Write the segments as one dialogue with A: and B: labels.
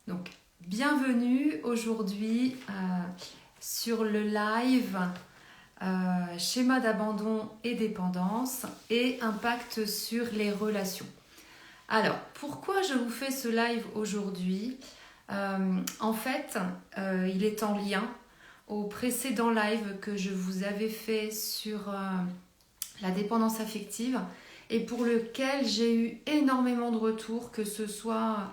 A: Donc, bienvenue aujourd'hui sur le live schéma d'abandon et dépendance et impact sur les relations. Alors, pourquoi je vous fais ce live aujourd'hui ? En fait, il est en lien au précédent live que je vous avais fait sur la dépendance affective et pour lequel j'ai eu énormément de retours, que ce soit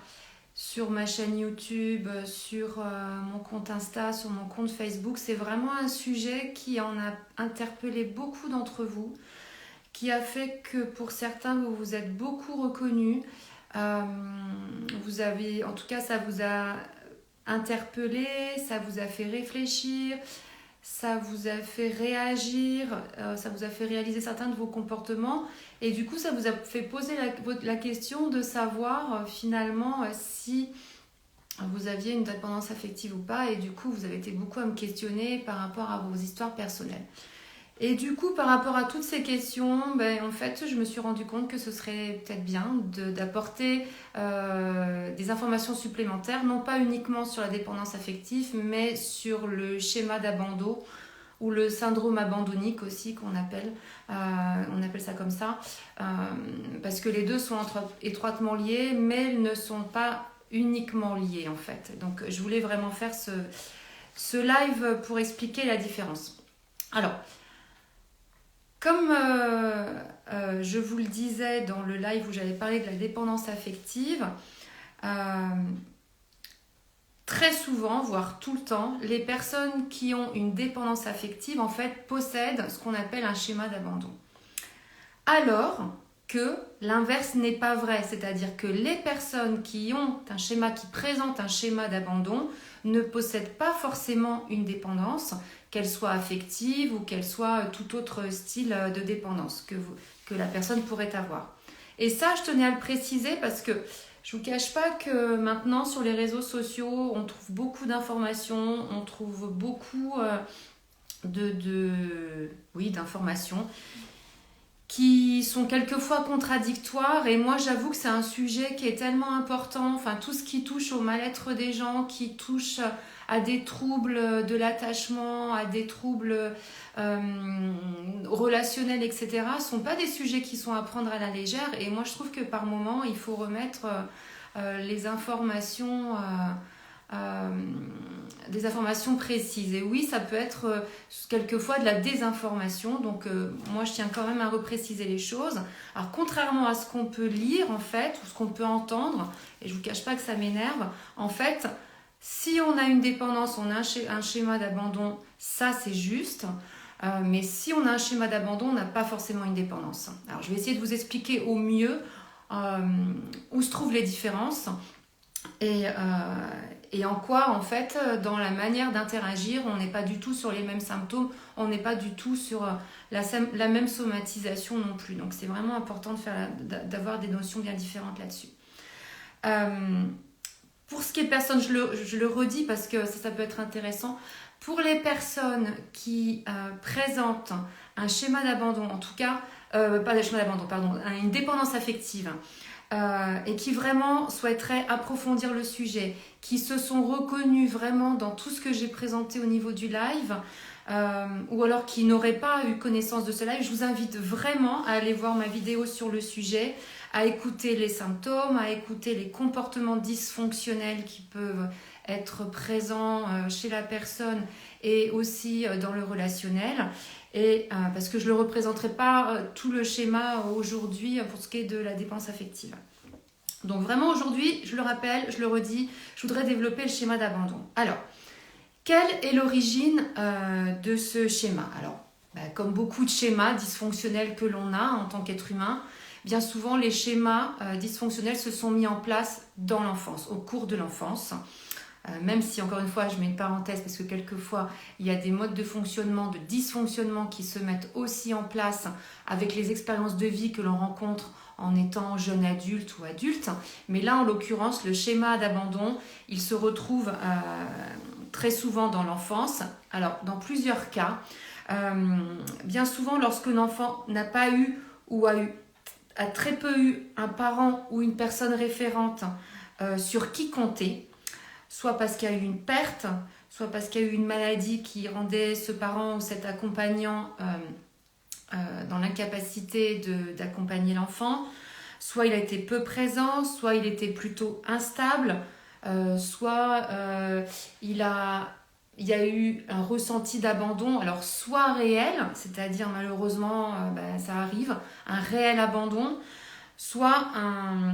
A: sur ma chaîne YouTube, sur mon compte Insta, sur mon compte Facebook. C'est vraiment un sujet qui en a interpellé beaucoup d'entre vous, qui a fait que pour certains, vous vous êtes beaucoup reconnus. Vous avez, en tout cas, ça vous a interpellé, ça vous a fait réfléchir, ça vous a fait réagir, ça vous a fait réaliser certains de vos comportements et du coup ça vous a fait poser la question de savoir finalement si vous aviez une dépendance affective ou pas, et du coup vous avez été beaucoup à me questionner par rapport à vos histoires personnelles. Et du coup, par rapport à toutes ces questions, en fait, je me suis rendu compte que ce serait peut-être bien d'apporter des informations supplémentaires, non pas uniquement sur la dépendance affective, mais sur le schéma d'abandon ou le syndrome abandonnique aussi qu'on appelle. On appelle ça comme ça, parce que les deux sont étroitement liés, mais ils ne sont pas uniquement liés en fait. Donc, je voulais vraiment faire ce live pour expliquer la différence. Alors, comme je vous le disais dans le live où j'avais parlé de la dépendance affective, très souvent, voire tout le temps, les personnes qui ont une dépendance affective, en fait, possèdent ce qu'on appelle un schéma d'abandon. Alors que l'inverse n'est pas vrai, c'est-à-dire que les personnes qui présentent un schéma d'abandon ne possèdent pas forcément une dépendance, qu'elle soit affective ou qu'elle soit tout autre style de dépendance que la personne pourrait avoir. Et ça, je tenais à le préciser parce que je ne vous cache pas que maintenant, sur les réseaux sociaux, on trouve beaucoup d'informations, on trouve beaucoup d'informations qui sont quelquefois contradictoires, et moi j'avoue que c'est un sujet qui est tellement important, enfin tout ce qui touche au mal-être des gens, qui touche à des troubles de l'attachement, à des troubles relationnels, etc., ne sont pas des sujets qui sont à prendre à la légère, et moi je trouve que par moment il faut remettre les informations des informations précises. Et oui, ça peut être quelquefois de la désinformation, donc moi je tiens quand même à repréciser les choses. Alors contrairement à ce qu'on peut lire en fait, ou ce qu'on peut entendre, et je vous cache pas que ça m'énerve, en fait, si on a une dépendance, on a un schéma d'abandon, ça c'est juste, mais si on a un schéma d'abandon, on n'a pas forcément une dépendance. Alors je vais essayer de vous expliquer au mieux où se trouvent les différences, et en quoi, en fait, dans la manière d'interagir, on n'est pas du tout sur les mêmes symptômes, on n'est pas du tout sur la même somatisation non plus. Donc c'est vraiment important d'avoir des notions bien différentes là-dessus. Pour ce qui est personnes, je le redis parce que ça peut être intéressant, pour les personnes qui présentent un schéma d'abandon, en tout cas, pas un schéma d'abandon, pardon, une dépendance affective, et qui vraiment souhaiteraient approfondir le sujet, qui se sont reconnus vraiment dans tout ce que j'ai présenté au niveau du live, ou alors qui n'auraient pas eu connaissance de ce live, je vous invite vraiment à aller voir ma vidéo sur le sujet, à écouter les symptômes, à écouter les comportements dysfonctionnels qui peuvent être présents chez la personne et aussi dans le relationnel. Et parce que je ne le représenterai pas tout le schéma aujourd'hui pour ce qui est de la dépendance affective. Donc vraiment aujourd'hui, je le rappelle, je le redis, je voudrais développer le schéma d'abandon. Alors, quelle est l'origine de ce schéma ? Alors, comme beaucoup de schémas dysfonctionnels que l'on a en tant qu'être humain, bien souvent les schémas dysfonctionnels se sont mis en place dans l'enfance, au cours de l'enfance. Même si, encore une fois, je mets une parenthèse parce que quelquefois, il y a des modes de fonctionnement, de dysfonctionnement qui se mettent aussi en place avec les expériences de vie que l'on rencontre en étant jeune adulte ou adulte. Mais là, en l'occurrence, le schéma d'abandon, il se retrouve très souvent dans l'enfance. Alors, dans plusieurs cas, bien souvent, lorsqu'un enfant n'a pas eu ou a très peu eu un parent ou une personne référente sur qui compter, soit parce qu'il y a eu une perte, soit parce qu'il y a eu une maladie qui rendait ce parent ou cet accompagnant dans l'incapacité d'accompagner l'enfant, soit il a été peu présent, soit il était plutôt instable, soit il y a eu un ressenti d'abandon, alors soit réel, c'est-à-dire malheureusement, ça arrive, un réel abandon, soit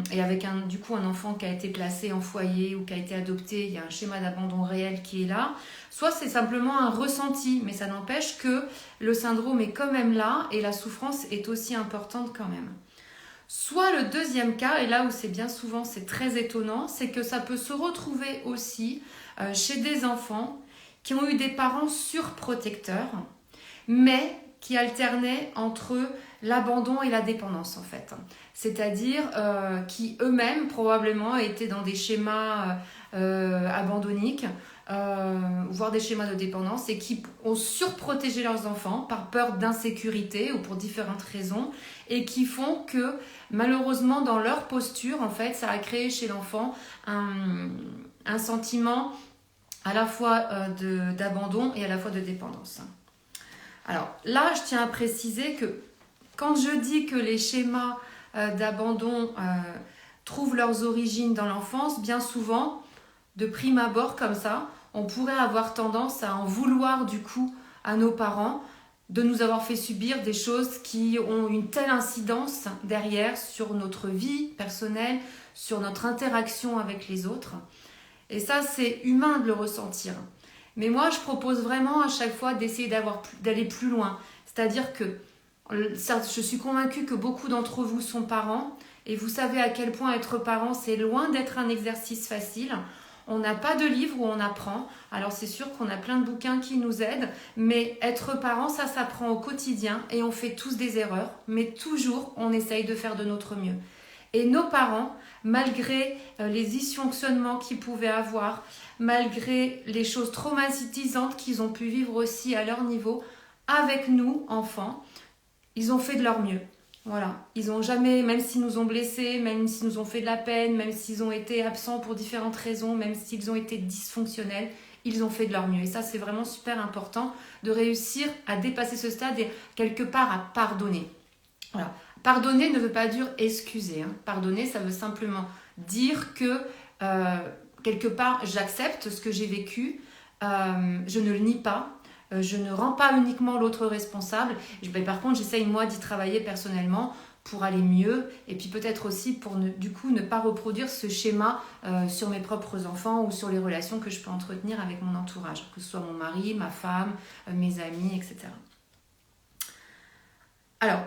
A: et avec du coup un enfant qui a été placé en foyer ou qui a été adopté, il y a un schéma d'abandon réel qui est là, soit c'est simplement un ressenti, mais ça n'empêche que le syndrome est quand même là et la souffrance est aussi importante quand même. Soit le deuxième cas, et là où c'est bien souvent, c'est très étonnant, c'est que ça peut se retrouver aussi chez des enfants qui ont eu des parents surprotecteurs, mais qui alternaient entre l'abandon et la dépendance en fait. C'est-à-dire qui eux-mêmes probablement étaient dans des schémas abandonniques, voire des schémas de dépendance, et qui ont surprotégé leurs enfants par peur d'insécurité ou pour différentes raisons, et qui font que malheureusement dans leur posture, en fait, ça a créé chez l'enfant un sentiment à la fois d'abandon et à la fois de dépendance. Alors là, je tiens à préciser que quand je dis que les schémas d'abandon trouvent leurs origines dans l'enfance, bien souvent, de prime abord comme ça, on pourrait avoir tendance à en vouloir du coup à nos parents de nous avoir fait subir des choses qui ont une telle incidence derrière sur notre vie personnelle, sur notre interaction avec les autres. Et ça, c'est humain de le ressentir. Mais moi, je propose vraiment à chaque fois d'essayer d'aller plus loin. C'est-à-dire que je suis convaincue que beaucoup d'entre vous sont parents et vous savez à quel point être parent, c'est loin d'être un exercice facile. On n'a pas de livre où on apprend. Alors c'est sûr qu'on a plein de bouquins qui nous aident, mais être parent, ça s'apprend au quotidien et on fait tous des erreurs, mais toujours on essaye de faire de notre mieux. Et nos parents, malgré les dysfonctionnements qu'ils pouvaient avoir, malgré les choses traumatisantes qu'ils ont pu vivre aussi à leur niveau, avec nous, enfants, ils ont fait de leur mieux. Voilà, ils ont jamais, même s'ils nous ont blessés, même s'ils nous ont fait de la peine, même s'ils ont été absents pour différentes raisons, même s'ils ont été dysfonctionnels, ils ont fait de leur mieux. Et ça, c'est vraiment super important de réussir à dépasser ce stade et quelque part à pardonner. Voilà. Pardonner ne veut pas dire excuser. Pardonner, ça veut simplement dire que quelque part, j'accepte ce que j'ai vécu, je ne le nie pas, je ne rends pas uniquement l'autre responsable. Par contre, j'essaye moi d'y travailler personnellement pour aller mieux et puis peut-être aussi pour ne pas reproduire ce schéma sur mes propres enfants ou sur les relations que je peux entretenir avec mon entourage, que ce soit mon mari, ma femme, mes amis, etc. Alors,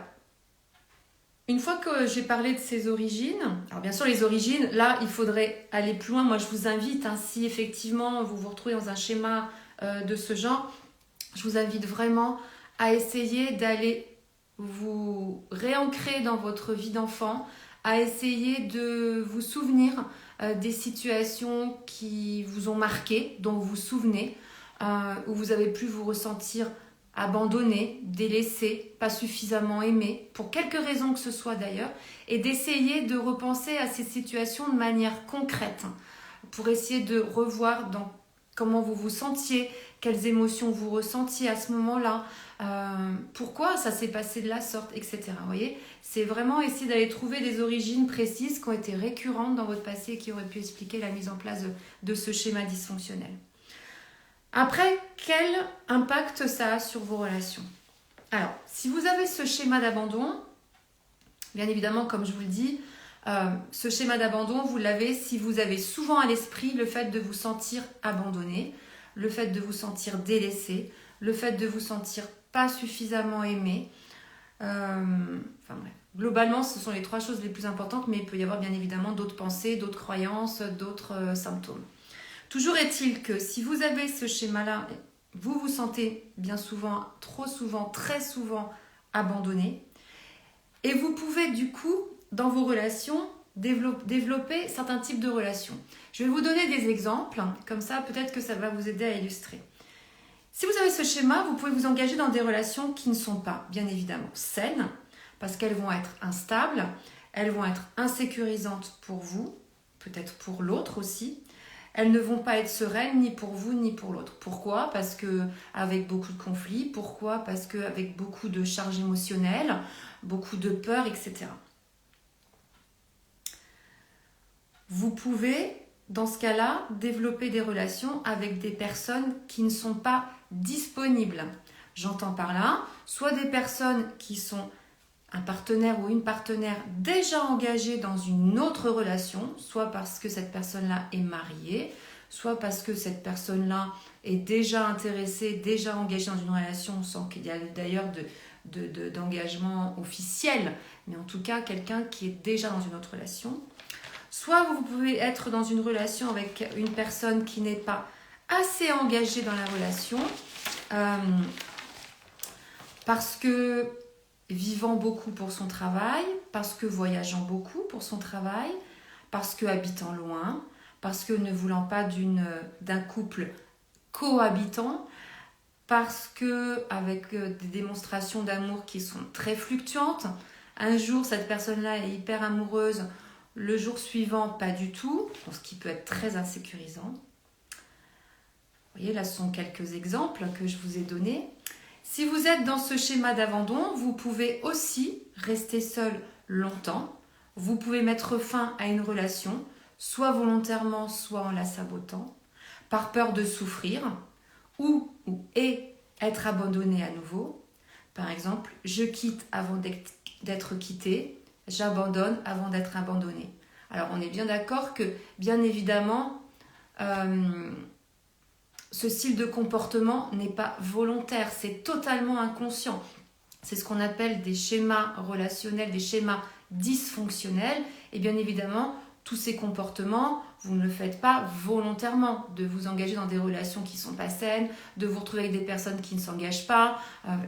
A: une fois que j'ai parlé de ces origines, alors bien sûr les origines, là il faudrait aller plus loin. Moi je vous invite, si effectivement vous vous retrouvez dans un schéma de ce genre, je vous invite vraiment à essayer d'aller vous réancrer dans votre vie d'enfant, à essayer de vous souvenir des situations qui vous ont marqué, dont vous vous souvenez, où vous avez pu vous ressentir abandonné, délaissé, pas suffisamment aimé, pour quelque raison que ce soit d'ailleurs, et d'essayer de repenser à ces situations de manière concrète, pour essayer de revoir comment vous vous sentiez, quelles émotions vous ressentiez à ce moment-là, pourquoi ça s'est passé de la sorte, etc. Vous voyez, c'est vraiment essayer d'aller trouver des origines précises qui ont été récurrentes dans votre passé et qui auraient pu expliquer la mise en place de ce schéma dysfonctionnel. Après, quel impact ça a sur vos relations ? Alors, si vous avez ce schéma d'abandon, bien évidemment, comme je vous le dis, ce schéma d'abandon, vous l'avez si vous avez souvent à l'esprit le fait de vous sentir abandonné, le fait de vous sentir délaissé, le fait de vous sentir pas suffisamment aimé. Enfin bref, globalement, ce sont les 3 choses les plus importantes, mais il peut y avoir bien évidemment d'autres pensées, d'autres croyances, d'autres symptômes. Toujours est-il que si vous avez ce schéma-là, vous vous sentez bien souvent, trop souvent, très souvent abandonné. Et vous pouvez du coup, dans vos relations, développer certains types de relations. Je vais vous donner des exemples, comme ça peut-être que ça va vous aider à illustrer. Si vous avez ce schéma, vous pouvez vous engager dans des relations qui ne sont pas, bien évidemment, saines, parce qu'elles vont être instables, elles vont être insécurisantes pour vous, peut-être pour l'autre aussi. elles ne vont pas être sereines ni pour vous ni pour l'autre. Pourquoi? Parce que avec beaucoup de conflits. Pourquoi? Parce qu'avec beaucoup de charges émotionnelles, beaucoup de peur, etc. Vous pouvez, dans ce cas-là, développer des relations avec des personnes qui ne sont pas disponibles. J'entends par là, soit des personnes qui sont un partenaire ou une partenaire déjà engagé dans une autre relation, soit parce que cette personne-là est mariée, soit parce que cette personne-là est déjà intéressée, déjà engagée dans une relation, sans qu'il y ait d'ailleurs d'engagement officiel, mais en tout cas quelqu'un qui est déjà dans une autre relation. Soit vous pouvez être dans une relation avec une personne qui n'est pas assez engagée dans la relation, parce que vivant beaucoup pour son travail, parce que voyageant beaucoup pour son travail, parce que habitant loin, parce que ne voulant pas d'un couple cohabitant, parce que avec des démonstrations d'amour qui sont très fluctuantes. Un jour, cette personne-là est hyper amoureuse, le jour suivant, pas du tout, ce qui peut être très insécurisant. Vous voyez, là, ce sont quelques exemples que je vous ai donnés. Si vous êtes dans ce schéma d'abandon, vous pouvez aussi rester seul longtemps. Vous pouvez mettre fin à une relation, soit volontairement, soit en la sabotant, par peur de souffrir, ou être abandonné à nouveau. Par exemple, je quitte avant d'être quitté, j'abandonne avant d'être abandonné. Alors, on est bien d'accord que, bien évidemment, ce style de comportement n'est pas volontaire, c'est totalement inconscient. C'est ce qu'on appelle des schémas relationnels, des schémas dysfonctionnels. Et bien évidemment, tous ces comportements, vous ne le faites pas volontairement, de vous engager dans des relations qui ne sont pas saines, de vous retrouver avec des personnes qui ne s'engagent pas.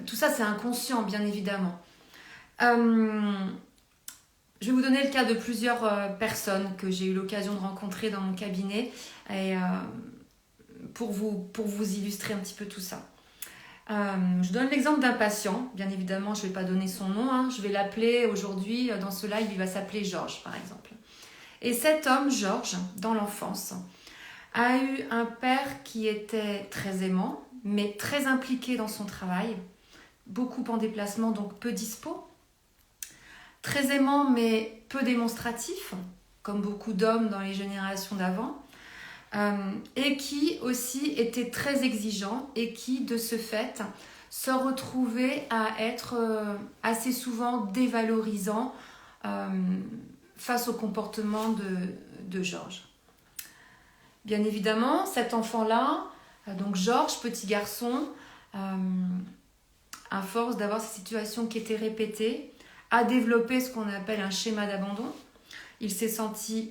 A: Tout ça, c'est inconscient, bien évidemment. Je vais vous donner le cas de plusieurs personnes que j'ai eu l'occasion de rencontrer dans mon cabinet. Et pour vous illustrer un petit peu tout ça. Je donne l'exemple d'un patient, bien évidemment je ne vais pas donner son nom, je vais l'appeler aujourd'hui, dans ce live il va s'appeler Georges par exemple. Et cet homme, Georges, dans l'enfance, a eu un père qui était très aimant, mais très impliqué dans son travail, beaucoup en déplacement, donc peu dispo, très aimant mais peu démonstratif, comme beaucoup d'hommes dans les générations d'avant, et qui aussi était très exigeant et qui, de ce fait, se retrouvait à être assez souvent dévalorisant face au comportement de Georges. Bien évidemment, cet enfant-là, donc Georges, petit garçon, à force d'avoir ces situations qui étaient répétées, a développé ce qu'on appelle un schéma d'abandon. Il s'est senti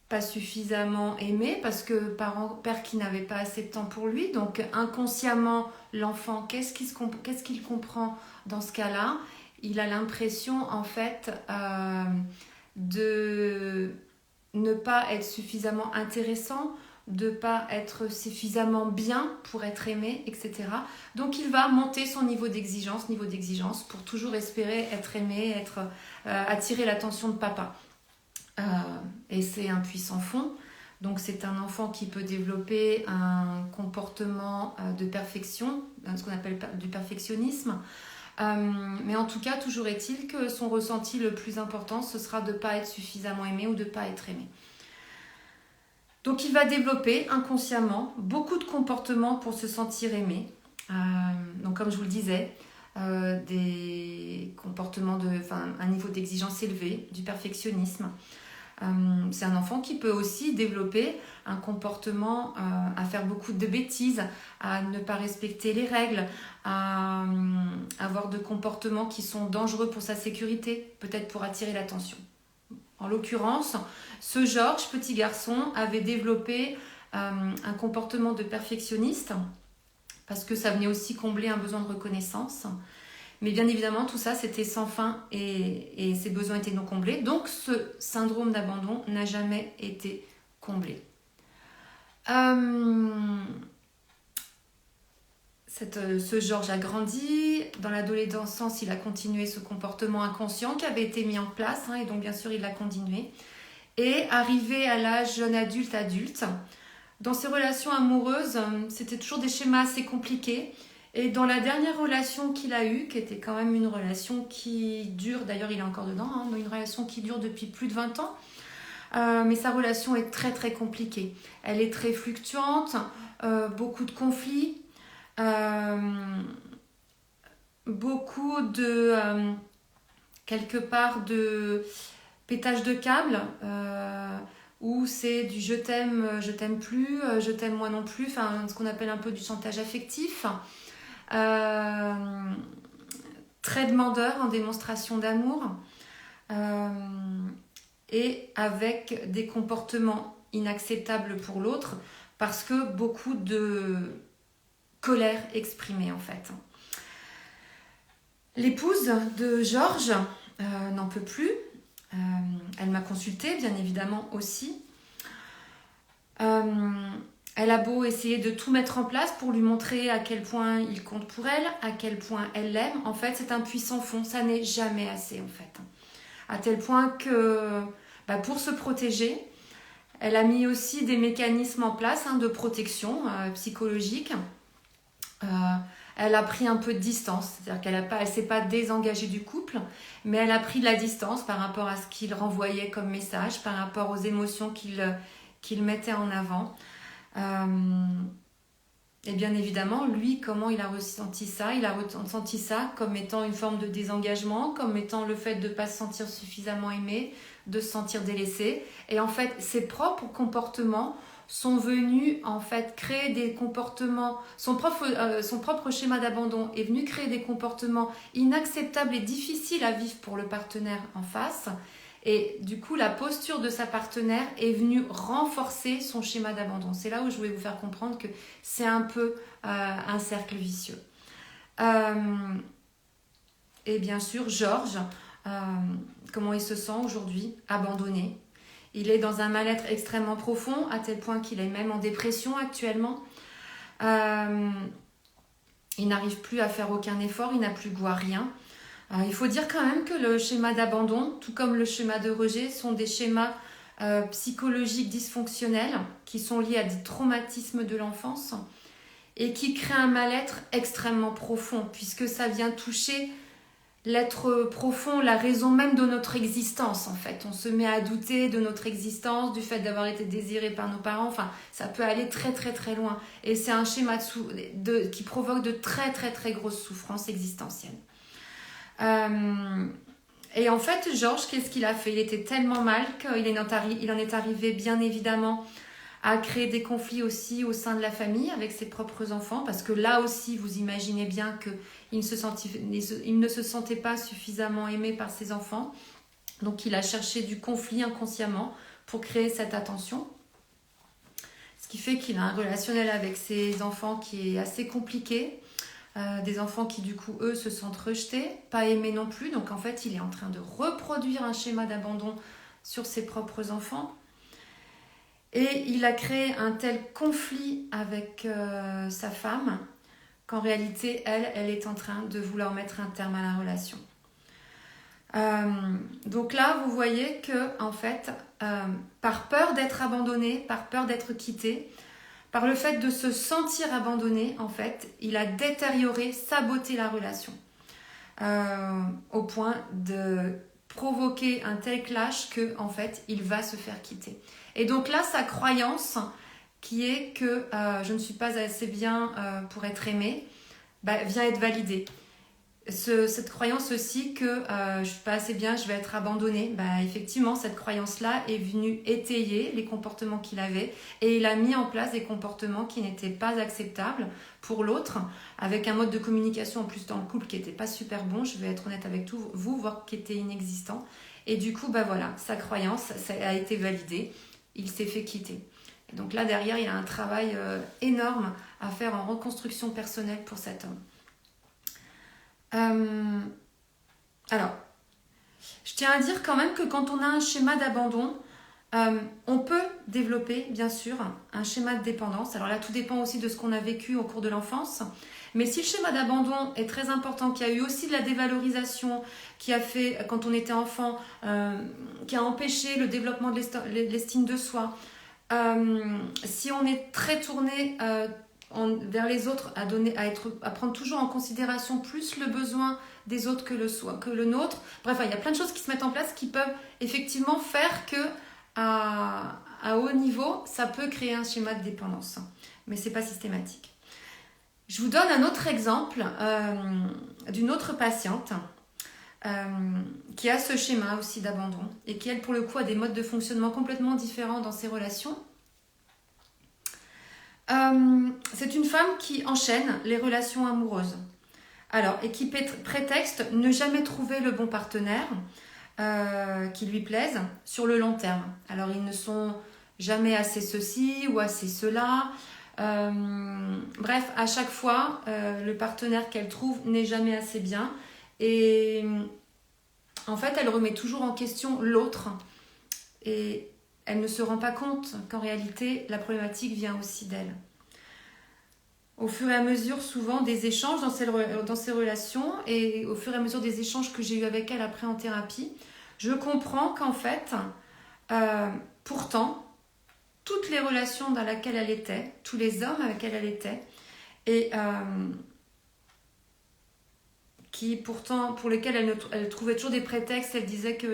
A: pas suffisamment aimé parce que père qui n'avait pas assez de temps pour lui, donc inconsciemment l'enfant qu'est-ce qu'il comprend dans ce cas-là? Il a l'impression en fait de ne pas être suffisamment intéressant, de ne pas être suffisamment bien pour être aimé, etc. Donc il va monter son niveau d'exigence pour toujours espérer être aimé, attirer l'attention de papa. Et c'est un puissant fond. Donc c'est un enfant qui peut développer un comportement de perfection, ce qu'on appelle du perfectionnisme. Mais en tout cas, toujours est-il que son ressenti le plus important, ce sera de ne pas être suffisamment aimé ou de ne pas être aimé. Donc il va développer inconsciemment beaucoup de comportements pour se sentir aimé. Donc comme je vous le disais, des comportements un niveau d'exigence élevé, du perfectionnisme. C'est un enfant qui peut aussi développer un comportement à faire beaucoup de bêtises, à ne pas respecter les règles, à avoir de comportements qui sont dangereux pour sa sécurité, peut-être pour attirer l'attention. En l'occurrence, ce Georges, petit garçon, avait développé un comportement de perfectionniste parce que ça venait aussi combler un besoin de reconnaissance. Mais bien évidemment, tout ça, c'était sans fin et ces besoins étaient non comblés. Donc, ce syndrome d'abandon n'a jamais été comblé. Ce Georges a grandi. Dans l'adolescence, il a continué ce comportement inconscient qui avait été mis en place. Et donc, bien sûr, il l'a continué. Et arrivé à l'âge jeune adulte, Dans ses relations amoureuses, c'était toujours des schémas assez compliqués. Et dans la dernière relation qu'il a eue, qui était quand même une relation qui dure, d'ailleurs il est encore dedans, hein, une relation qui dure depuis plus de 20 ans, mais sa relation est très très compliquée. Elle est très fluctuante, beaucoup de conflits, beaucoup de, quelque part, de pétage de câble, où c'est du je t'aime plus, je t'aime moi non plus, enfin ce qu'on appelle un peu du chantage affectif. Très demandeur en démonstration d'amour, et avec des comportements inacceptables pour l'autre parce que beaucoup de colère exprimée en fait. L'épouse de Georges n'en peut plus. Elle m'a consultée bien évidemment aussi. Elle a beau essayer de tout mettre en place pour lui montrer à quel point il compte pour elle, à quel point elle l'aime. En fait, c'est un puissant fond, ça n'est jamais assez en fait. À tel point que pour se protéger, elle a mis aussi des mécanismes en place de protection psychologique. Elle a pris un peu de distance, c'est-à-dire qu'elle ne s'est pas désengagée du couple, mais elle a pris de la distance par rapport à ce qu'il renvoyait comme message, par rapport aux émotions qu'il mettait en avant. Et bien évidemment, lui, comment il a ressenti ça? Il a ressenti ça comme étant une forme de désengagement, comme étant le fait de ne pas se sentir suffisamment aimé, de se sentir délaissé. Et en fait, ses propres comportements sont venus en fait créer des comportements, son propre schéma d'abandon est venu créer des comportements inacceptables et difficiles à vivre pour le partenaire en face. Et du coup, la posture de sa partenaire est venue renforcer son schéma d'abandon. C'est là où je voulais vous faire comprendre que c'est un peu un cercle vicieux. Et bien sûr, Georges, comment il se sent aujourd'hui? Abandonné. Il est dans un mal-être extrêmement profond, à tel point qu'il est même en dépression actuellement. Il n'arrive plus à faire aucun effort, il n'a plus goût à rien. Il faut dire quand même que le schéma d'abandon, tout comme le schéma de rejet, sont des schémas psychologiques dysfonctionnels qui sont liés à des traumatismes de l'enfance et qui créent un mal-être extrêmement profond puisque ça vient toucher l'être profond, la raison même de notre existence en fait. On se met à douter de notre existence, du fait d'avoir été désiré par nos parents, enfin ça peut aller très très très loin. Et c'est un schéma qui provoque de très très très grosses souffrances existentielles. Et en fait, Georges, qu'est-ce qu'il a fait? Il était tellement mal qu'il en est arrivé bien évidemment à créer des conflits aussi au sein de la famille avec ses propres enfants, parce que là aussi, vous imaginez bien qu'il ne se sentait pas suffisamment aimé par ses enfants. Donc il a cherché du conflit inconsciemment pour créer cette attention. Ce qui fait qu'il a un relationnel avec ses enfants qui est assez compliqué. Des enfants qui du coup eux se sentent rejetés, pas aimés non plus, donc en fait il est en train de reproduire un schéma d'abandon sur ses propres enfants et il a créé un tel conflit avec sa femme qu'en réalité elle est en train de vouloir mettre un terme à la relation. Donc là vous voyez que en fait par peur d'être abandonné, par peur d'être quitté, par le fait de se sentir abandonné, en fait, il a détérioré, saboté la relation. Au point de provoquer un tel clash que, en fait, il va se faire quitter. Et donc là, sa croyance, qui est que je ne suis pas assez bien pour être aimée, vient être validée. Cette croyance aussi que je ne suis pas assez bien, je vais être abandonnée, effectivement, cette croyance-là est venue étayer les comportements qu'il avait et il a mis en place des comportements qui n'étaient pas acceptables pour l'autre, avec un mode de communication en plus dans le couple qui n'était pas super bon, je vais être honnête avec vous, voire qui était inexistant. Et du coup, voilà, sa croyance ça a été validée, il s'est fait quitter. Et donc là, derrière, il y a un travail énorme à faire en reconstruction personnelle pour cet homme. Alors, je tiens à dire quand même que quand on a un schéma d'abandon, on peut développer, bien sûr, un schéma de dépendance. Alors là, tout dépend aussi de ce qu'on a vécu au cours de l'enfance. Mais si le schéma d'abandon est très important, qu'il y a eu aussi de la dévalorisation, qui a fait, quand on était enfant, qui a empêché le développement de l'estime de soi, Si on est très tourné vers les autres, à prendre toujours en considération plus le besoin des autres que le nôtre. Bref, il y a plein de choses qui se mettent en place qui peuvent effectivement faire que à haut niveau, ça peut créer un schéma de dépendance. Mais ce n'est pas systématique. Je vous donne un autre exemple d'une autre patiente qui a ce schéma aussi d'abandon et qui, elle, pour le coup, a des modes de fonctionnement complètement différents dans ses relations. C'est une femme qui enchaîne les relations amoureuses. Alors, et qui prétexte ne jamais trouver le bon partenaire qui lui plaise sur le long terme. Alors, ils ne sont jamais assez ceci ou assez cela. Bref, à chaque fois, le partenaire qu'elle trouve n'est jamais assez bien. Et en fait, elle remet toujours en question l'autre. Et elle ne se rend pas compte qu'en réalité, la problématique vient aussi d'elle. Au fur et à mesure, souvent, des échanges dans ces relations et au fur et à mesure des échanges que j'ai eus avec elle après en thérapie, je comprends qu'en fait, pourtant, toutes les relations dans lesquelles elle était, tous les hommes avec lesquels elle était, et pour lesquels elle trouvait toujours des prétextes, elle disait qu'ils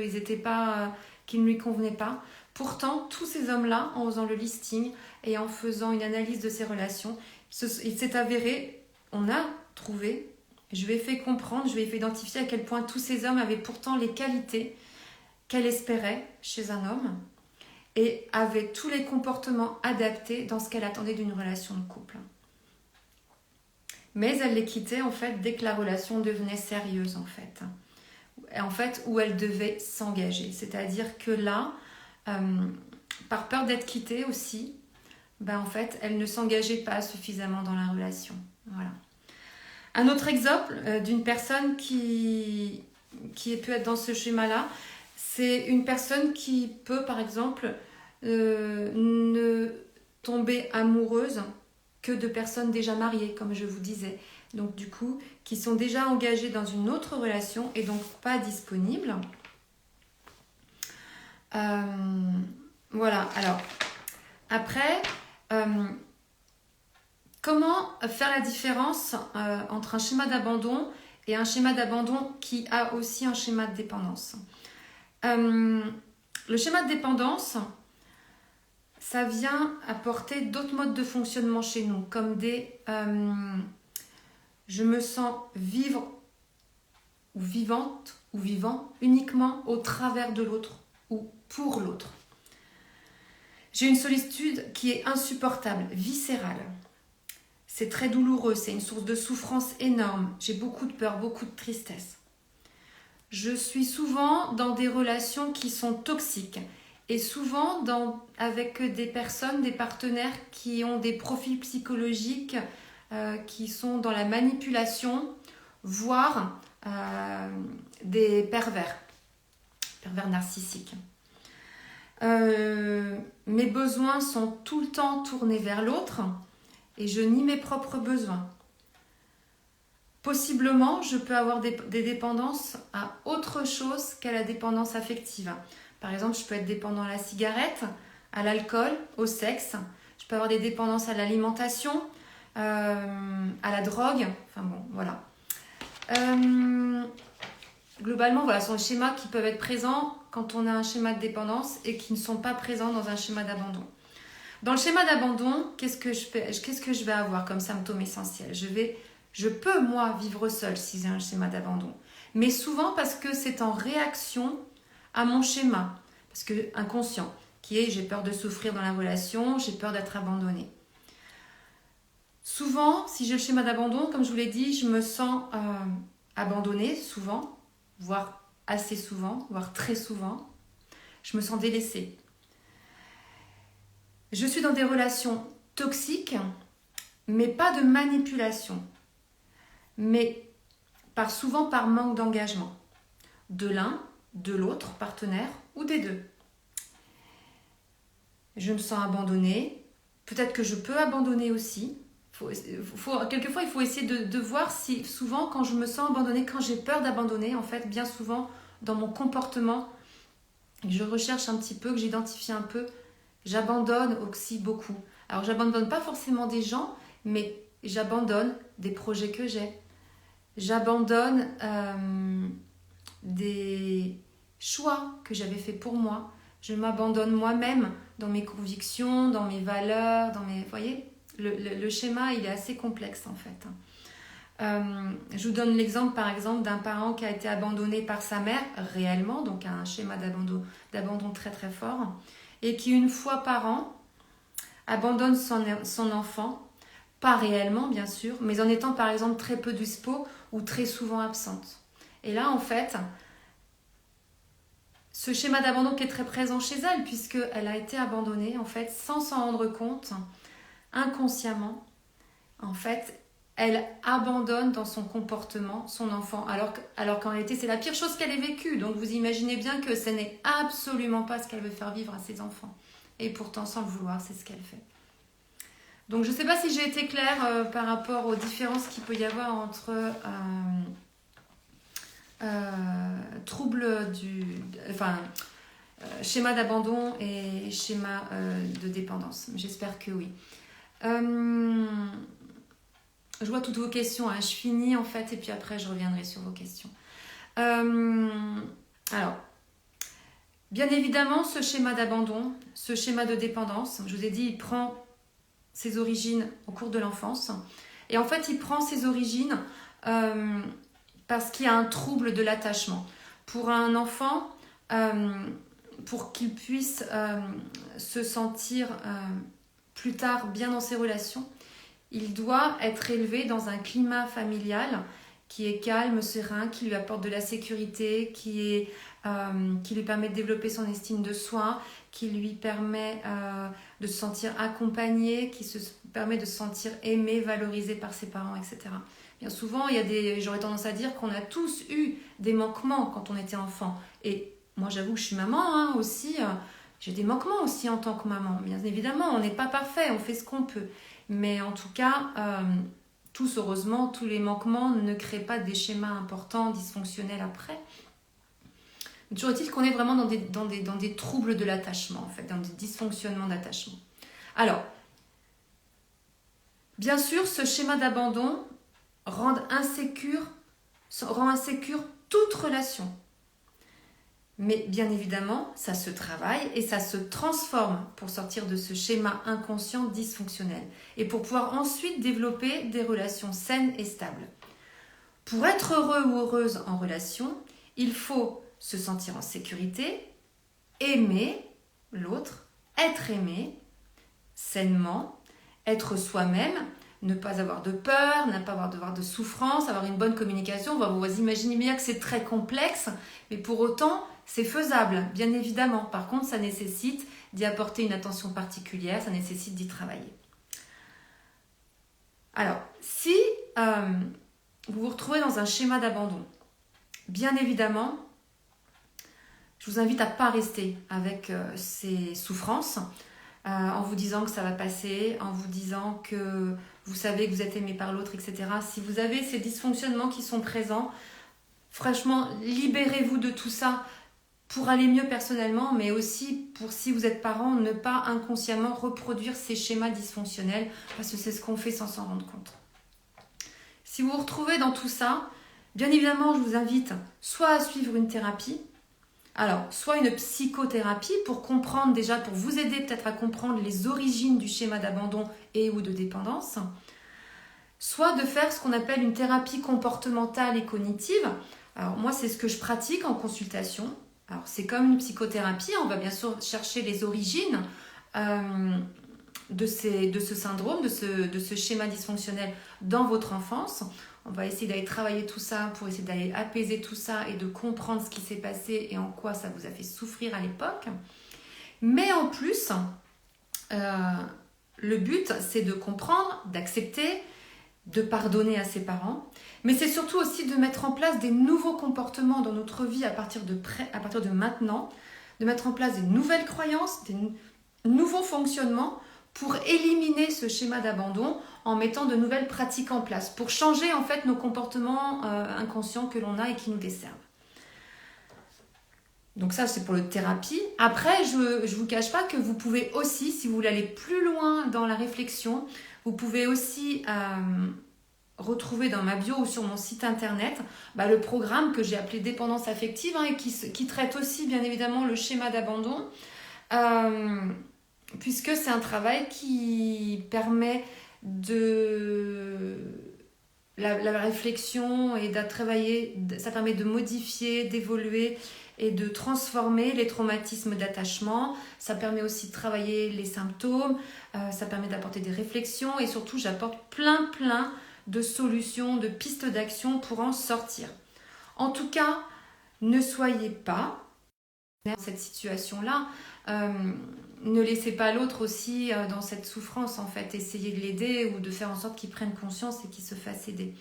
A: ne lui convenaient pas. Pourtant, tous ces hommes-là, en faisant le listing et en faisant une analyse de ces relations, il s'est avéré, on a trouvé, je lui ai fait comprendre, je lui ai fait identifier à quel point tous ces hommes avaient pourtant les qualités qu'elle espérait chez un homme et avaient tous les comportements adaptés dans ce qu'elle attendait d'une relation de couple. Mais elle les quittait en fait dès que la relation devenait sérieuse en fait où elle devait s'engager. C'est-à-dire que là, par peur d'être quittée aussi, en fait, elle ne s'engageait pas suffisamment dans la relation. Voilà. Un autre exemple d'une personne qui peut être dans ce schéma-là, c'est une personne qui peut, par exemple, ne tomber amoureuse que de personnes déjà mariées, comme je vous disais. Donc, du coup, qui sont déjà engagées dans une autre relation et donc pas disponibles. Voilà. Alors, après, comment faire la différence entre un schéma d'abandon et un schéma d'abandon qui a aussi un schéma de dépendance? Le schéma de dépendance, ça vient apporter d'autres modes de fonctionnement chez nous, comme je me sens vivre ou vivante ou vivant uniquement au travers de l'autre ou pour l'autre. J'ai une solitude qui est insupportable, viscérale. C'est très douloureux, c'est une source de souffrance énorme. J'ai beaucoup de peur, beaucoup de tristesse. Je suis souvent dans des relations qui sont toxiques et souvent avec des personnes, des partenaires qui ont des profils psychologiques qui sont dans la manipulation, voire des pervers narcissiques. Mes besoins sont tout le temps tournés vers l'autre et je nie mes propres besoins. Possiblement, je peux avoir des dépendances à autre chose qu'à la dépendance affective. Par exemple, je peux être dépendant à la cigarette, à l'alcool, au sexe. Je peux avoir des dépendances à l'alimentation, à la drogue. Enfin bon, voilà. Globalement, voilà, ce sont des schémas qui peuvent être présents quand on a un schéma de dépendance et qui ne sont pas présents dans un schéma d'abandon. Dans le schéma d'abandon, qu'est-ce que je vais avoir comme symptôme essentiel ? Je peux, moi, vivre seule si j'ai un schéma d'abandon. Mais souvent parce que c'est en réaction à mon schéma. Parce que inconscient, qui est j'ai peur de souffrir dans la relation, j'ai peur d'être abandonnée. Souvent, si j'ai le schéma d'abandon, comme je vous l'ai dit, je me sens abandonnée, souvent, voire assez souvent, voire très souvent. Je me sens délaissée. Je suis dans des relations toxiques, mais pas de manipulation. Mais souvent par manque d'engagement. De l'un, de l'autre partenaire ou des deux. Je me sens abandonnée. Peut-être que je peux abandonner aussi. Quelquefois, il faut essayer de voir si souvent, quand je me sens abandonnée, quand j'ai peur d'abandonner, en fait, bien souvent, dans mon comportement, je recherche un petit peu, que j'identifie un peu J'abandonne aussi beaucoup. Alors, j'abandonne pas forcément des gens, mais j'abandonne des projets que j'ai. J'abandonne des choix que j'avais fait pour moi. Je m'abandonne moi-même dans mes convictions, dans mes valeurs, dans mes... Vous voyez, le schéma, il est assez complexe en fait. Je vous donne l'exemple par exemple d'un parent qui a été abandonné par sa mère réellement, donc un schéma d'abandon très très fort, et qui une fois par an abandonne son enfant, pas réellement bien sûr, mais en étant par exemple très peu dispo ou très souvent absente. Et là en fait, ce schéma d'abandon qui est très présent chez elle, puisqu'elle a été abandonnée en fait sans s'en rendre compte, inconsciemment, en fait, elle abandonne dans son comportement son enfant, alors qu'en réalité, c'est la pire chose qu'elle ait vécue. Donc, vous imaginez bien que ce n'est absolument pas ce qu'elle veut faire vivre à ses enfants. Et pourtant, sans le vouloir, c'est ce qu'elle fait. Donc, je ne sais pas si j'ai été claire par rapport aux différences qu'il peut y avoir entre schéma d'abandon et schéma de dépendance. J'espère que oui. Je vois toutes vos questions, hein. Je finis en fait et puis après je reviendrai sur vos questions. Alors, bien évidemment, ce schéma d'abandon, ce schéma de dépendance, je vous ai dit, il prend ses origines au cours de l'enfance. Et en fait, il prend ses origines parce qu'il y a un trouble de l'attachement. Pour un enfant, pour qu'il puisse se sentir plus tard bien dans ses relations, il doit être élevé dans un climat familial qui est calme, serein, qui lui apporte de la sécurité, qui lui permet de développer son estime de soi, qui lui permet de se sentir accompagné, qui se permet de se sentir aimé, valorisé par ses parents, etc. Bien souvent, j'aurais tendance à dire qu'on a tous eu des manquements quand on était enfant. Et moi, j'avoue que je suis maman aussi. J'ai des manquements aussi en tant que maman. Bien évidemment, on n'est pas parfait, on fait ce qu'on peut. Mais en tout cas, heureusement, tous les manquements ne créent pas des schémas importants, dysfonctionnels après. Toujours est-il qu'on est vraiment dans des troubles de l'attachement, en fait, dans des dysfonctionnements d'attachement. Alors, bien sûr, ce schéma d'abandon rend insécure toute relation. Mais bien évidemment, ça se travaille et ça se transforme pour sortir de ce schéma inconscient dysfonctionnel et pour pouvoir ensuite développer des relations saines et stables. Pour être heureux ou heureuse en relation, il faut se sentir en sécurité, aimer l'autre, être aimé sainement, être soi-même, ne pas avoir de peur, ne pas avoir de souffrance, avoir une bonne communication. Vous imaginez bien que c'est très complexe, mais pour autant, c'est faisable, bien évidemment. Par contre, ça nécessite d'y apporter une attention particulière, ça nécessite d'y travailler. Alors, si vous vous retrouvez dans un schéma d'abandon, bien évidemment, je vous invite à ne pas rester avec ces souffrances en vous disant que ça va passer, en vous disant que vous savez que vous êtes aimé par l'autre, etc. Si vous avez ces dysfonctionnements qui sont présents, franchement, libérez-vous de tout ça pour aller mieux personnellement, mais aussi pour, si vous êtes parent, ne pas inconsciemment reproduire ces schémas dysfonctionnels, parce que c'est ce qu'on fait sans s'en rendre compte. Si vous vous retrouvez dans tout ça, bien évidemment, je vous invite soit à suivre une thérapie, alors soit une psychothérapie pour comprendre déjà, pour vous aider peut-être à comprendre les origines du schéma d'abandon et ou de dépendance, soit de faire ce qu'on appelle une thérapie comportementale et cognitive. Alors moi, c'est ce que je pratique en consultation. Alors c'est comme une psychothérapie, on va bien sûr chercher les origines de ce syndrome, de ce schéma dysfonctionnel dans votre enfance. On va essayer d'aller travailler tout ça pour essayer d'aller apaiser tout ça et de comprendre ce qui s'est passé et en quoi ça vous a fait souffrir à l'époque. Mais en plus, le but, c'est de comprendre, d'accepter, de pardonner à ses parents. Mais c'est surtout aussi de mettre en place des nouveaux comportements dans notre vie à partir de maintenant, de mettre en place des nouvelles croyances, des nouveaux fonctionnements pour éliminer ce schéma d'abandon en mettant de nouvelles pratiques en place, pour changer en fait nos comportements inconscients que l'on a et qui nous desservent. Donc ça, c'est pour le thérapie. Après, je ne vous cache pas que vous pouvez aussi, si vous voulez aller plus loin dans la réflexion, vous pouvez aussi retrouver dans ma bio ou sur mon site internet le programme que j'ai appelé dépendance affective et qui traite aussi bien évidemment le schéma d'abandon, puisque c'est un travail qui permet de la réflexion et de travailler, ça permet de modifier, d'évoluer et de transformer les traumatismes d'attachement. Ça permet aussi de travailler les symptômes, ça permet d'apporter des réflexions et surtout j'apporte plein de solutions, de pistes d'action pour en sortir. En tout cas, ne soyez pas dans cette situation-là. Ne laissez pas l'autre aussi dans cette souffrance en fait. Essayez de l'aider ou de faire en sorte qu'il prenne conscience et qu'il se fasse aider.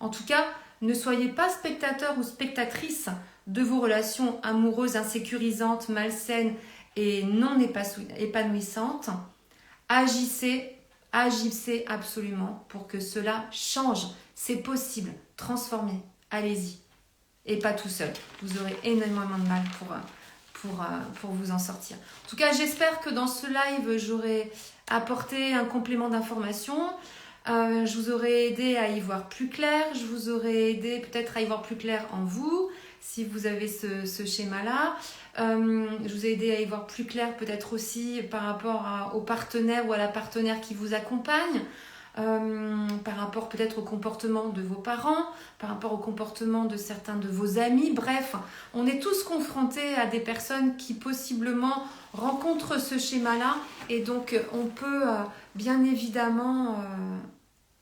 A: En tout cas, ne soyez pas spectateur ou spectatrice de vos relations amoureuses insécurisantes, malsaines et non épanouissantes. Agissez absolument pour que cela change. C'est possible. Transformez. Allez-y. Et pas tout seul. Vous aurez énormément de mal pour vous en sortir. En tout cas, j'espère que dans ce live, j'aurai apporté un complément d'information. Je vous aurai aidé à y voir plus clair. Je vous aurai aidé peut-être à y voir plus clair en vous, si vous avez ce schéma-là. Je vous ai aidé à y voir plus clair peut-être aussi par rapport au partenaire ou à la partenaire qui vous accompagne, par rapport peut-être au comportement de vos parents, par rapport au comportement de certains de vos amis. Bref, on est tous confrontés à des personnes qui possiblement rencontrent ce schéma-là et donc on peut bien évidemment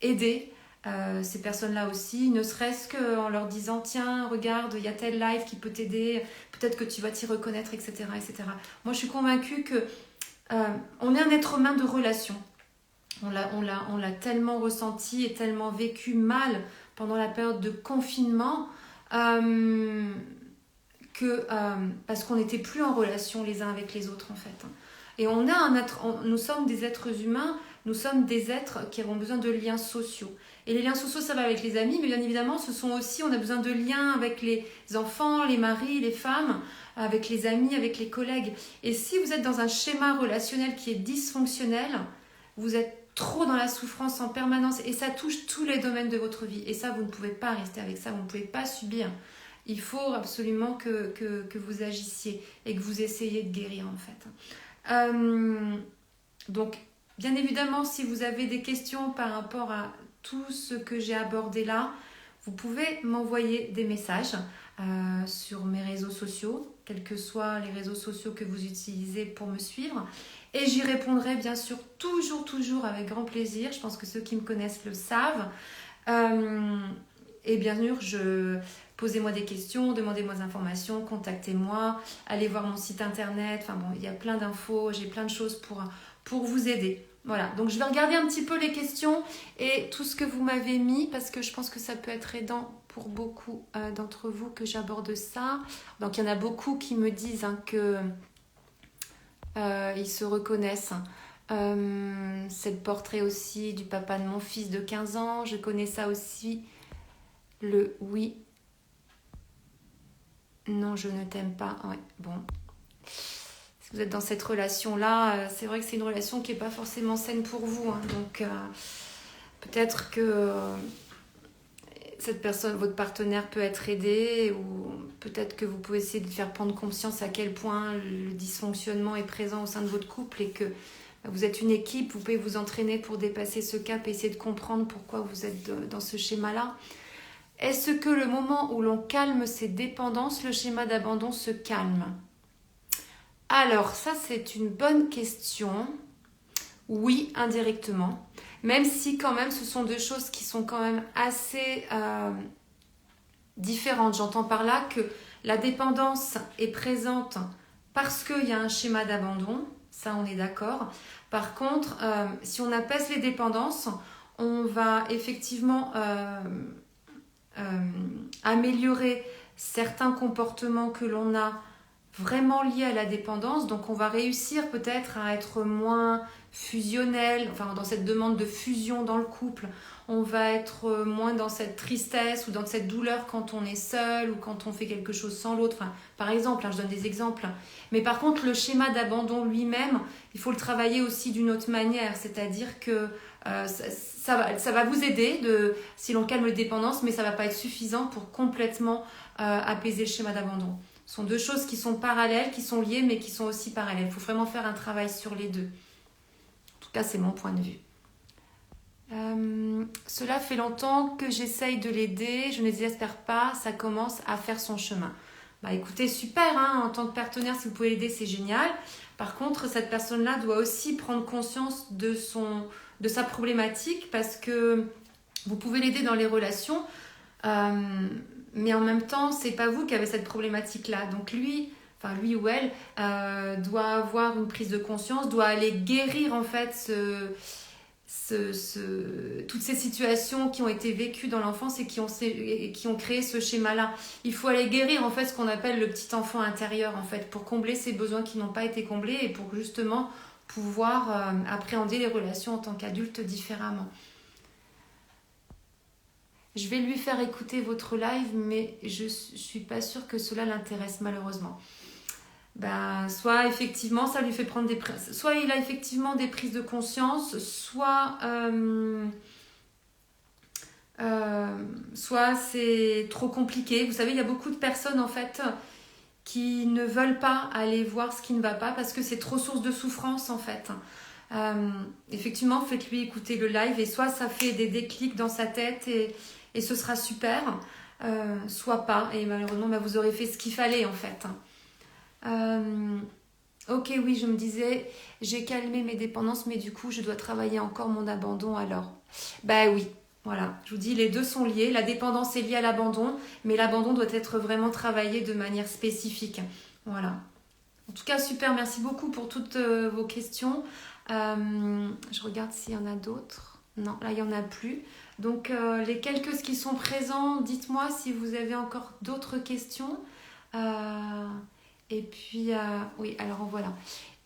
A: aider ces personnes-là aussi, ne serait-ce qu'en leur disant tiens, regarde, il y a tel live qui peut t'aider, peut-être que tu vas t'y reconnaître, etc. etc. Moi, je suis convaincue que on est un être humain de relation. On l'a tellement ressenti et tellement vécu mal pendant la période de confinement parce qu'on n'était plus en relation les uns avec les autres en fait. Et nous sommes des êtres humains, nous sommes des êtres qui avons besoin de liens sociaux. Et les liens sociaux, ça va avec les amis, mais bien évidemment, on a besoin de liens avec les enfants, les maris, les femmes, avec les amis, avec les collègues. Et si vous êtes dans un schéma relationnel qui est dysfonctionnel, vous êtes trop dans la souffrance en permanence et ça touche tous les domaines de votre vie. Et ça, vous ne pouvez pas rester avec ça, vous ne pouvez pas subir. Il faut absolument que vous agissiez et que vous essayiez de guérir en fait. Donc, bien évidemment, si vous avez des questions par rapport à tout ce que j'ai abordé là, vous pouvez m'envoyer des messages sur mes réseaux sociaux, quels que soient les réseaux sociaux que vous utilisez pour me suivre. Et j'y répondrai bien sûr toujours avec grand plaisir. Je pense que ceux qui me connaissent le savent. Et bien sûr, posez-moi des questions, demandez-moi des informations, contactez-moi, allez voir mon site internet. Enfin bon, il y a plein d'infos, j'ai plein de choses pour vous aider. Voilà, donc je vais regarder un petit peu les questions et tout ce que vous m'avez mis parce que je pense que ça peut être aidant pour beaucoup d'entre vous que j'aborde ça. Donc il y en a beaucoup qui me disent que ils se reconnaissent. C'est le portrait aussi du papa de mon fils de 15 ans. Je connais ça aussi. Le oui. Non, je ne t'aime pas. Ouais, bon. Si vous êtes dans cette relation-là, c'est vrai que c'est une relation qui n'est pas forcément saine pour vous. Hein. Donc, peut-être que cette personne, votre partenaire peut être aidé ou peut-être que vous pouvez essayer de faire prendre conscience à quel point le dysfonctionnement est présent au sein de votre couple et que vous êtes une équipe, vous pouvez vous entraîner pour dépasser ce cap et essayer de comprendre pourquoi vous êtes dans ce schéma-là. Est-ce que le moment où l'on calme ces dépendances, le schéma d'abandon se calme ? Alors, ça, c'est une bonne question. Oui, indirectement. Même si, quand même, ce sont deux choses qui sont quand même assez différentes. J'entends par là que la dépendance est présente parce qu'il y a un schéma d'abandon. Ça, on est d'accord. Par contre, si on apaise les dépendances, on va effectivement améliorer certains comportements que l'on a vraiment lié à la dépendance. Donc on va réussir peut-être à être moins fusionnel, enfin dans cette demande de fusion dans le couple. On va être moins dans cette tristesse ou dans cette douleur quand on est seul ou quand on fait quelque chose sans l'autre. Enfin, par exemple, je donne des exemples. Mais par contre, le schéma d'abandon lui-même, il faut le travailler aussi d'une autre manière. C'est-à-dire que ça va vous aider si l'on calme les dépendances, mais ça ne va pas être suffisant pour complètement apaiser le schéma d'abandon. Ce sont deux choses qui sont parallèles, qui sont liées, mais qui sont aussi parallèles. Il faut vraiment faire un travail sur les deux. En tout cas, c'est mon point de vue. Cela fait longtemps que j'essaye de l'aider, je ne désespère pas, ça commence à faire son chemin. Bah écoutez, super, hein, en tant que partenaire, si vous pouvez l'aider, c'est génial. Par contre, cette personne-là doit aussi prendre conscience de sa problématique parce que vous pouvez l'aider dans les relations, mais en même temps, c'est pas vous qui avez cette problématique-là. Donc lui ou elle, doit avoir une prise de conscience, doit aller guérir en fait toutes ces situations qui ont été vécues dans l'enfance et qui ont créé ce schéma-là. Il faut aller guérir en fait ce qu'on appelle le petit enfant intérieur en fait, pour combler ces besoins qui n'ont pas été comblés et pour justement pouvoir appréhender les relations en tant qu'adulte différemment. Je vais lui faire écouter votre live, mais je ne suis pas sûre que cela l'intéresse malheureusement. Soit effectivement ça lui fait prendre soit il a effectivement des prises de conscience, soit c'est trop compliqué. Vous savez, il y a beaucoup de personnes en fait qui ne veulent pas aller voir ce qui ne va pas parce que c'est trop source de souffrance en fait. Effectivement, faites-lui écouter le live et soit ça fait des déclics dans sa tête et ce sera super, soit pas et malheureusement vous aurez fait ce qu'il fallait en fait. Ok, oui, je me disais, j'ai calmé mes dépendances, mais du coup, je dois travailler encore mon abandon alors. Oui, voilà, je vous dis, les deux sont liés. La dépendance est liée à l'abandon, mais l'abandon doit être vraiment travaillé de manière spécifique. Voilà. En tout cas, super, merci beaucoup pour toutes vos questions. Je regarde s'il y en a d'autres. Non, là, il n'y en a plus. Donc, les quelques qui sont présents, dites-moi si vous avez encore d'autres questions. Et puis, oui, alors voilà.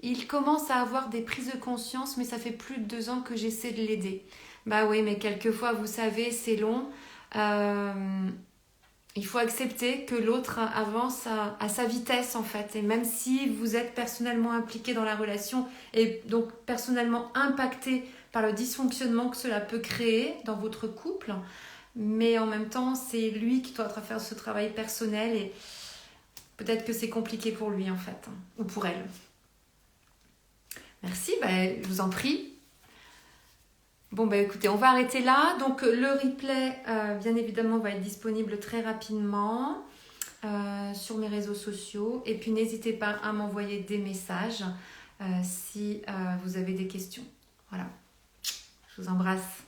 A: Il commence à avoir des prises de conscience, mais ça fait plus de 2 ans que j'essaie de l'aider. Oui, mais quelquefois, vous savez, c'est long. Il faut accepter que l'autre avance à sa vitesse, en fait. Et même si vous êtes personnellement impliqué dans la relation et donc personnellement impacté par le dysfonctionnement que cela peut créer dans votre couple, mais en même temps, c'est lui qui doit faire ce travail personnel et peut-être que c'est compliqué pour lui en fait, ou pour elle. Merci, je vous en prie. Bon, écoutez, on va arrêter là. Donc, le replay, bien évidemment, va être disponible très rapidement sur mes réseaux sociaux. Et puis, n'hésitez pas à m'envoyer des messages si vous avez des questions. Voilà. Je vous embrasse.